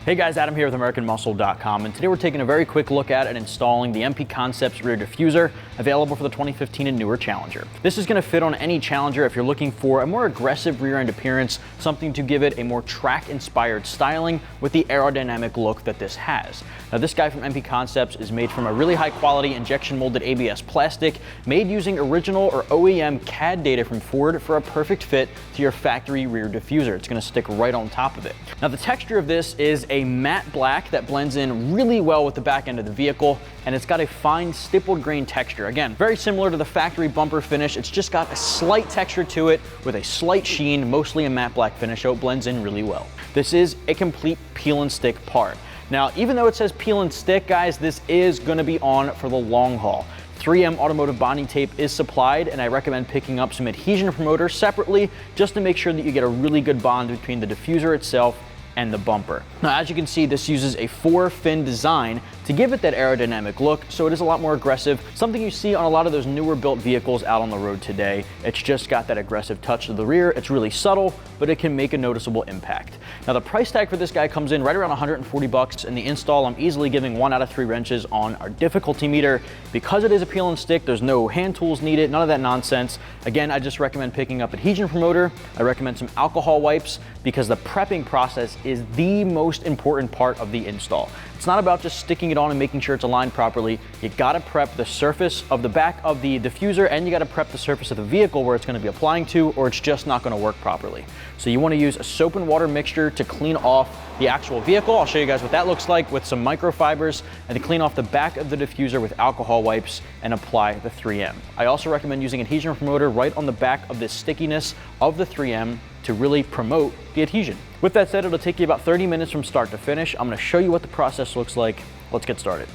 Hey guys, Adam here with AmericanMuscle.com, and today we're taking a very quick look at and installing the MP Concepts Rear Diffuser, available for the 2015 and newer Challenger. This is going to fit on any Challenger if you're looking for a more aggressive rear end appearance, something to give it a more track-inspired styling with the aerodynamic look that this has. Now this guy from MP Concepts is made from a really high quality injection molded ABS plastic, made using original or OEM CAD data from Ford for a perfect fit to your factory rear diffuser. It's going to stick right on top of it. Now the texture of this is a matte black that blends in really well with the back end of the vehicle, and it's got a fine stippled grain texture. Again, very similar to the factory bumper finish. It's just got a slight texture to it with a slight sheen, mostly a matte black finish, so it blends in really well. This is a complete peel and stick part. Now, even though it says peel and stick, guys, this is going to be on for the long haul. 3M automotive bonding tape is supplied, and I recommend picking up some adhesion promoter separately just to make sure that you get a really good bond between the diffuser itself and the bumper. Now, as you can see, this uses a 4-fin design to give it that aerodynamic look, so it is a lot more aggressive, something you see on a lot of those newer built vehicles out on the road today. It's just got that aggressive touch to the rear. It's really subtle, but it can make a noticeable impact. Now, the price tag for this guy comes in right around 140 bucks, and the install, I'm easily giving 1 out of 3 wrenches on our difficulty meter. Because it is a peel and stick, there's no hand tools needed, none of that nonsense. Again, I just recommend picking up adhesion promoter. I recommend some alcohol wipes, because the prepping process is the most important part of the install. It's not about just sticking it on and making sure it's aligned properly. You gotta prep the surface of the back of the diffuser, and you gotta prep the surface of the vehicle where it's gonna be applying to, or it's just not gonna work properly. So you wanna use a soap and water mixture to clean off the actual vehicle. I'll show you guys what that looks like with some microfibers, and to clean off the back of the diffuser with alcohol wipes and apply the 3M. I also recommend using adhesion promoter right on the back of the stickiness of the 3M to really promote the adhesion. With that said, it'll take you about 30 minutes from start to finish. I'm gonna show you what the process looks like. Let's get started.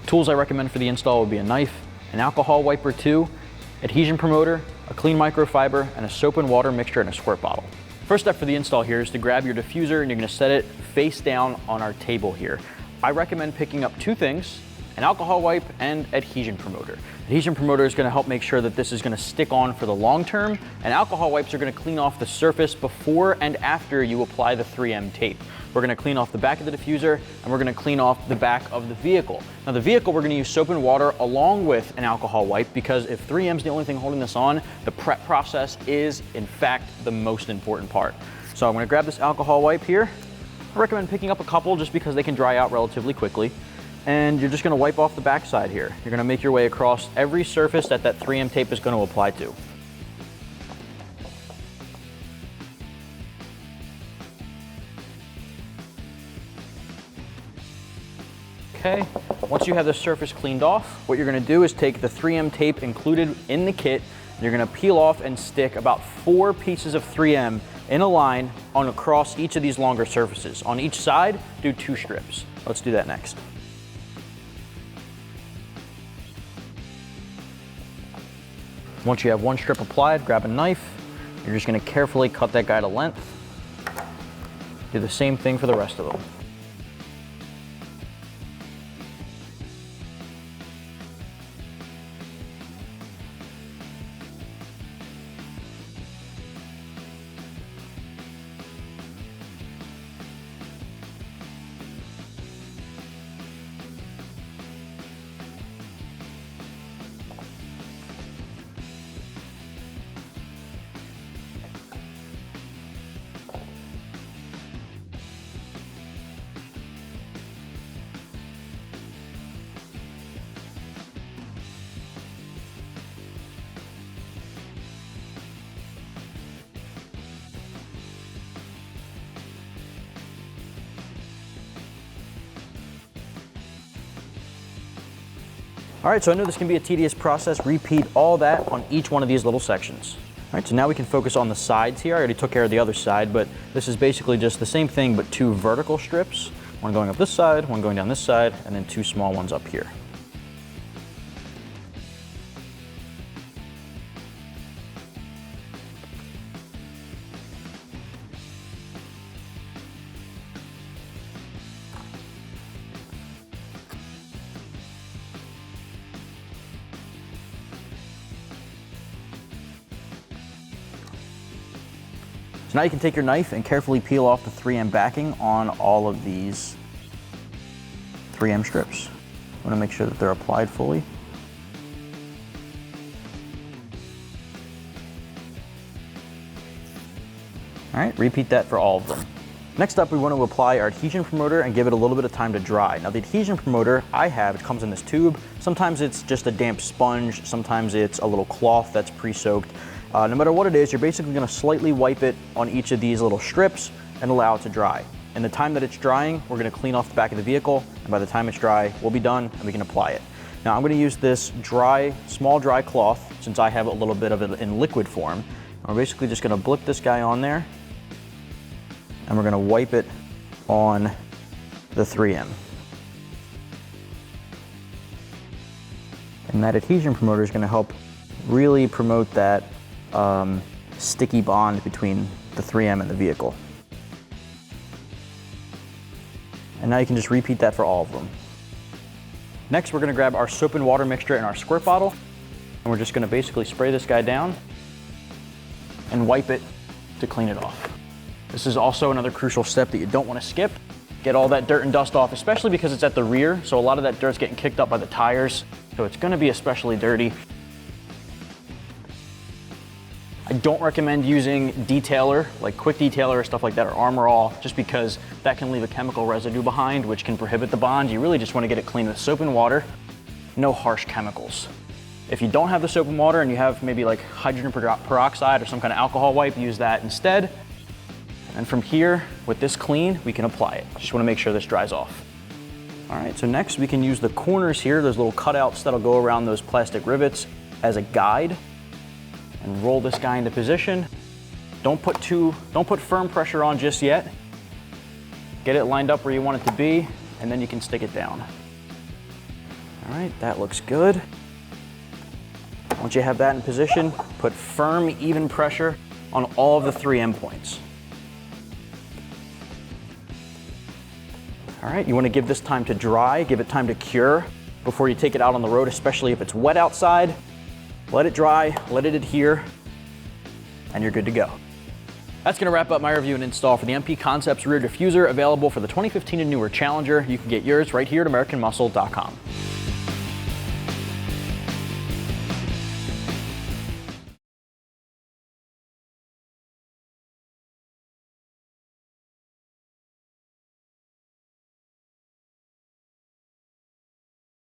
Tools I recommend for the install would be a knife, an alcohol wipe or 2, adhesion promoter, a clean microfiber, and a soap and water mixture in a squirt bottle. First step for the install here is to grab your diffuser, and you're gonna set it face down on our table here. I recommend picking up 2 things, an alcohol wipe and adhesion promoter. Adhesion promoter is going to help make sure that this is going to stick on for the long term, and alcohol wipes are going to clean off the surface before and after you apply the 3M tape. We're going to clean off the back of the diffuser, and we're going to clean off the back of the vehicle. Now the vehicle, we're going to use soap and water along with an alcohol wipe, because if 3M is the only thing holding this on, the prep process is in fact the most important part. So I'm going to grab this alcohol wipe here. I recommend picking up a couple just because they can dry out relatively quickly. And you're just going to wipe off the backside here. You're going to make your way across every surface that 3M tape is going to apply to. Okay, once you have the surface cleaned off, what you're going to do is take the 3M tape included in the kit, and you're going to peel off and stick about 4 pieces of 3M in a line on across each of these longer surfaces. On each side, do 2 strips. Let's do that next. Once you have 1 strip applied, grab a knife. You're just going to carefully cut that guy to length. Do the same thing for the rest of them. All right, so I know this can be a tedious process. Repeat all that on each one of these little sections. All right, so now we can focus on the sides here. I already took care of the other side, but this is basically just the same thing, but 2 vertical strips. 1 going up this side, 1 going down this side, and then 2 small ones up here. So now you can take your knife and carefully peel off the 3M backing on all of these 3M strips. I want to make sure that they're applied fully. All right, repeat that for all of them. Next up, we want to apply our adhesion promoter and give it a little bit of time to dry. Now the adhesion promoter I have, it comes in this tube. Sometimes it's just a damp sponge, sometimes it's a little cloth that's pre-soaked. No matter what it is, you're basically going to slightly wipe it on each of these little strips and allow it to dry. And the time that it's drying, we're going to clean off the back of the vehicle, and by the time it's dry, we'll be done and we can apply it. Now I'm going to use this small dry cloth, since I have a little bit of it in liquid form. We're basically just going to blip this guy on there, and we're going to wipe it on the 3M. And that adhesion promoter is going to help really promote that sticky bond between the 3M and the vehicle. And now you can just repeat that for all of them. Next, we're going to grab our soap and water mixture in our squirt bottle, and we're just going to basically spray this guy down and wipe it to clean it off. This is also another crucial step that you don't want to skip. Get all that dirt and dust off, especially because it's at the rear, so a lot of that dirt's getting kicked up by the tires, so it's going to be especially dirty. I don't recommend using detailer, like quick detailer or stuff like that, or Armor All, just because that can leave a chemical residue behind, which can prohibit the bond. You really just want to get it clean with soap and water, no harsh chemicals. If you don't have the soap and water and you have maybe like hydrogen peroxide or some kind of alcohol wipe, use that instead. And from here, with this clean, we can apply it. Just want to make sure this dries off. All right, so next we can use the corners here, those little cutouts that'll go around those plastic rivets, as a guide, and roll this guy into position. Don't put firm pressure on just yet. Get it lined up where you want it to be, and then you can stick it down. All right, that looks good. Once you have that in position, put firm, even pressure on all of the 3M points. All right, you want to give this time to dry, give it time to cure before you take it out on the road, especially if it's wet outside. Let it dry, let it adhere, and you're good to go. That's going to wrap up my review and install for the MP Concepts Rear Diffuser, available for the 2015 and newer Challenger. You can get yours right here at AmericanMuscle.com.